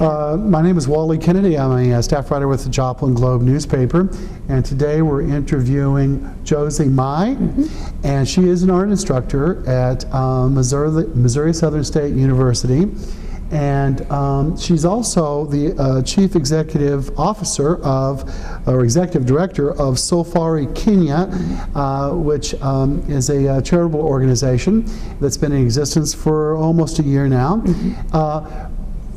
My name is Wally Kennedy. I'm a staff writer with the Joplin Globe newspaper, and today we're interviewing Josie Mai, and she is an art instructor at Missouri Southern State University, and she's also the Chief Executive Officer of, or Executive Director of Safari Kenya, which is a charitable organization that's been in existence for almost a year now.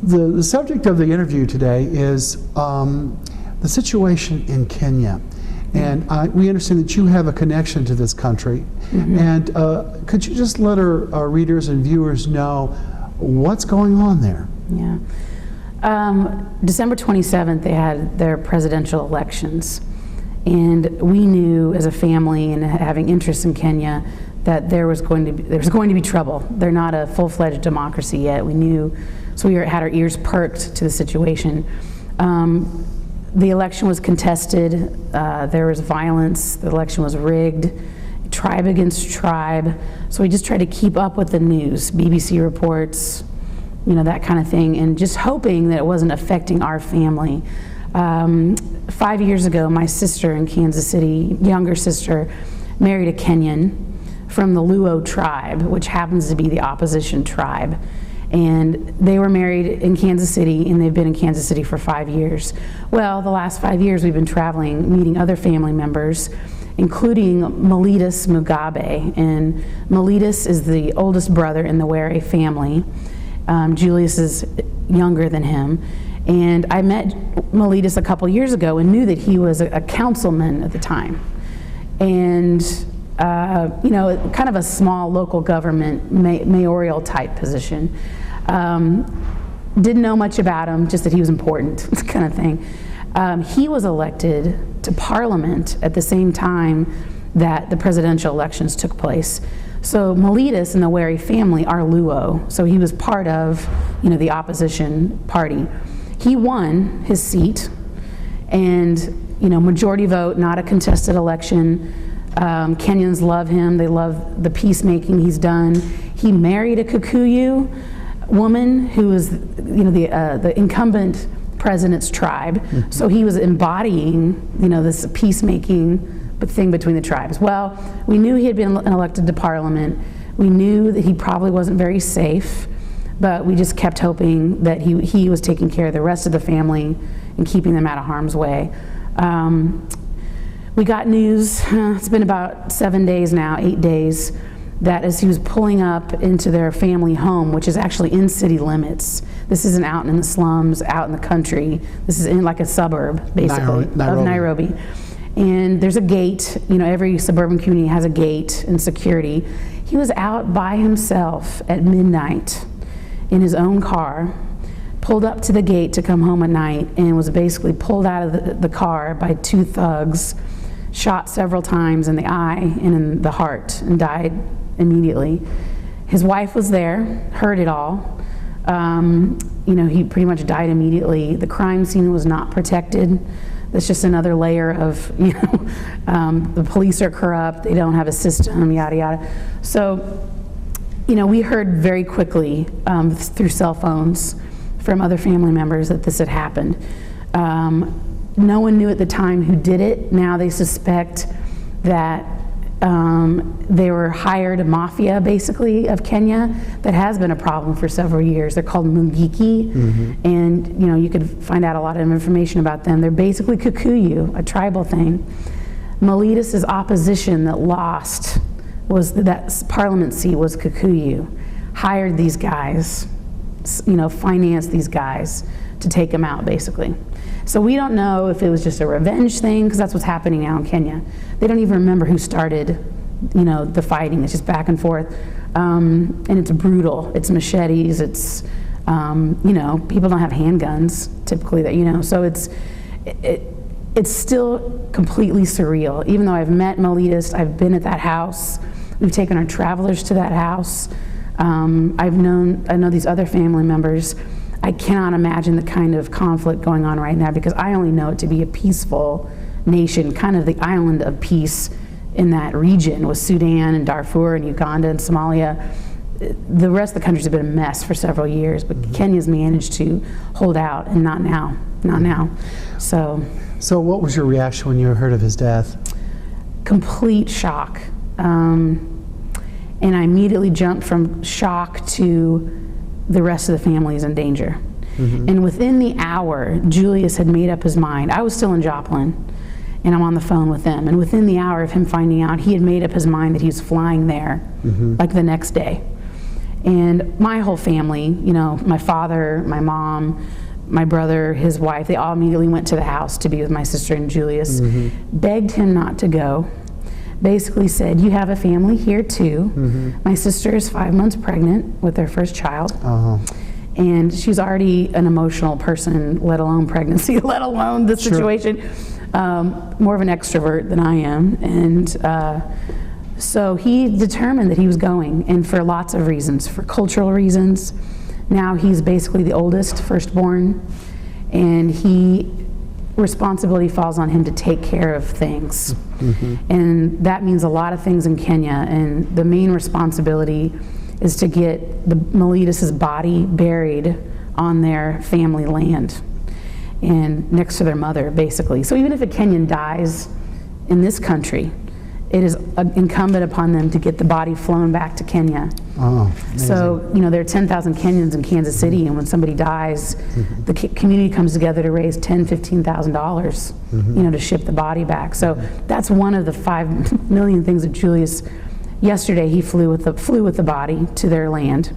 The subject of the interview today is the situation in Kenya. And we understand that you have a connection to this country. And could you just let our readers and viewers know what's going on there? Yeah. December 27th, they had their presidential elections. And we knew as a family and having interest in Kenya that there was going to be trouble. They're not a full-fledged democracy yet. We knew, so we had our ears perked to the situation. The election was contested. There was violence. The election was rigged. Tribe against tribe. So we just tried to keep up with the news, BBC reports, you know, that kind of thing, and just hoping that it wasn't affecting our family. 5 years ago, my sister in Kansas City, younger sister, married a Kenyan from the Luo tribe, which happens to be the opposition tribe. And they were married in Kansas City, and they've been in Kansas City for 5 years. Well, the last 5 years we've been traveling, meeting other family members, including Mellitus Mugabe. And Mellitus is the oldest brother in the Were family. Julius is younger than him. And I met Mellitus a couple years ago and knew that he was a councilman at the time. And you know, kind of a small local government mayoral type position. Didn't know much about him, just that he was important, kind of thing. He was elected to Parliament at the same time that the presidential elections took place. So Mellitus and the Were family are Luo, so he was part of, you know, the opposition party. He won his seat, and you know, majority vote, not a contested election. Kenyans love him. They love the peacemaking he's done. He married a Kikuyu woman who was, you know, the incumbent president's tribe. So he was embodying, you know, this peacemaking thing between the tribes. Well, we knew he had been elected to Parliament. We knew that he probably wasn't very safe, but we just kept hoping that he was taking care of the rest of the family and keeping them out of harm's way. We got news, it's been about 7 days now, 8 days, that as he was pulling up into their family home, which is actually in city limits, this isn't out in the slums, out in the country, this is in like a suburb, basically, of Nairobi. And there's a gate, you know, every suburban community has a gate and security. He was out by himself at midnight in his own car, pulled up to the gate to come home at night, and was basically pulled out of the car by two thugs, shot several times in the eye and in the heart, and died immediately. His wife was there, heard it all. You know, he pretty much died immediately. The crime scene was not protected. That's just another layer of, you know, the police are corrupt, they don't have a system, yada, yada. So, you know, we heard very quickly through cell phones from other family members that this had happened. No one knew at the time who did it. Now they suspect that they were hired mafia, basically, of Kenya that has been a problem for several years. They're called Mungiki, and you know, you could find out a lot of information about them. They're basically Kikuyu, a tribal thing. Mellitus's opposition that lost was that Parliament seat was Kikuyu. Hired these guys, you know, financed these guys to take him out, basically. So we don't know if it was just a revenge thing, because that's what's happening now in Kenya. They don't even remember who started, you know, the fighting. It's just back and forth, and it's brutal. It's machetes. It's, you know, people don't have handguns typically. That, you know, so it's still completely surreal. Even though I've met Mellitus, I've been at that house. We've taken our travelers to that house. I know these other family members. I cannot imagine the kind of conflict going on right now, because I only know it to be a peaceful nation, kind of the island of peace in that region with Sudan and Darfur and Uganda and Somalia. the rest of the country's been a mess for several years, but Kenya's managed to hold out, and not now, not now. So what was your reaction when you heard of his death? complete shock. And I immediately jumped from shock to the rest of the family is in danger. And within the hour, Julius had made up his mind. I was still in Joplin, and I'm on the phone with them. And within the hour of him finding out, he had made up his mind that he was flying there, like the next day. And my whole family, you know, my father, my mom, my brother, his wife, they all immediately went to the house to be with my sister and Julius, begged him not to go, basically said, you have a family here too. My sister is 5 months pregnant with their first child. And she's already an emotional person, let alone pregnancy, let alone this situation. More of an extrovert than I am. And so he determined that he was going, and for lots of reasons, for cultural reasons. Now he's basically the oldest, firstborn, and responsibility falls on him to take care of things. And that means a lot of things in Kenya, and the main responsibility is to get the Mellitus' body buried on their family land and next to their mother, basically. So even if a Kenyan dies in this country, it is incumbent upon them to get the body flown back to Kenya. So, you know, there are 10,000 Kenyans in Kansas City, and when somebody dies, the community comes together to raise $10,000, $15,000, you know, to ship the body back. So that's one of the 5 million things that Julius, yesterday he flew with the body to their land.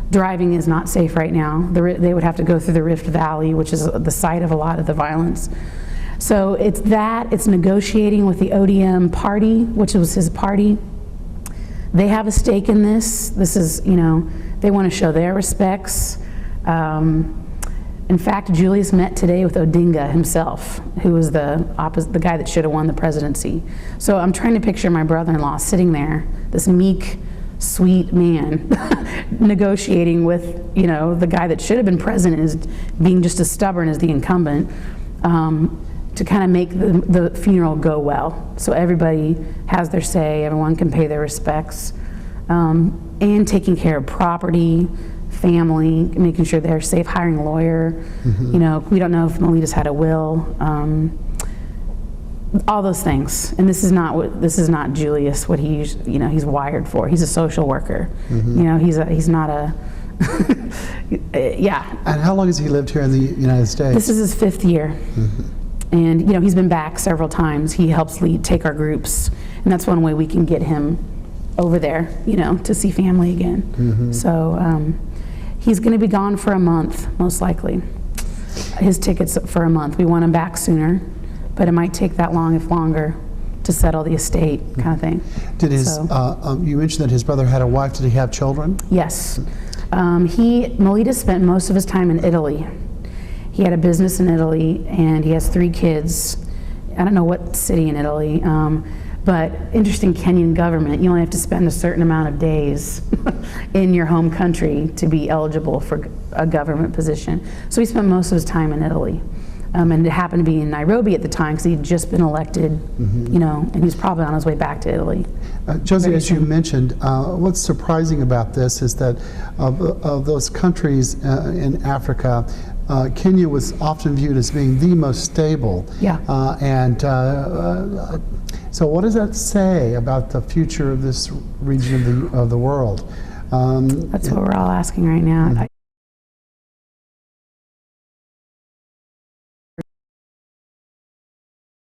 Driving is not safe right now. They would have to go through the Rift Valley, which is the site of a lot of the violence. So it's negotiating with the ODM party, which was his party. They have a stake in this. This is, you know, they want to show their respects. In fact, Julius met today with Odinga himself, who was the guy that should have won the presidency. So I'm trying to picture my brother-in-law sitting there, this meek, sweet man, negotiating with, you know, the guy that should have been president, is being just as stubborn as the incumbent. To kind of make the funeral go well. So everybody has their say, everyone can pay their respects, and taking care of property, family, making sure they're safe, hiring a lawyer. You know, we don't know if Mellitus had a will, all those things. And this is not Julius, what he's wired for. He's a social worker. You know, he's not a, yeah. And how long has he lived here in the United States? This is his 5th year. And, you know, he's been back several times. He helps take our groups, and that's one way we can get him over there, you know, to see family again. So he's going to be gone for a month, most likely. His ticket's for a month. We want him back sooner, but it might take that long, if longer, to settle the estate kind of thing. Did you mentioned that his brother had a wife. Did he have children? Yes. Mellitus spent most of his time in Italy. He had a business in Italy, and he has 3 kids. I don't know what city in Italy, but interesting Kenyan government, you only have to spend a certain amount of days in your home country to be eligible for a government position. So he spent most of his time in Italy. And it happened to be in Nairobi at the time because he'd just been elected, you know, and he's probably on his way back to Italy. Josie, as you mentioned, what's surprising about this is that of those countries in Africa, Kenya was often viewed as being the most stable. So what does that say about the future of this region of the world? That's what we're all asking right now.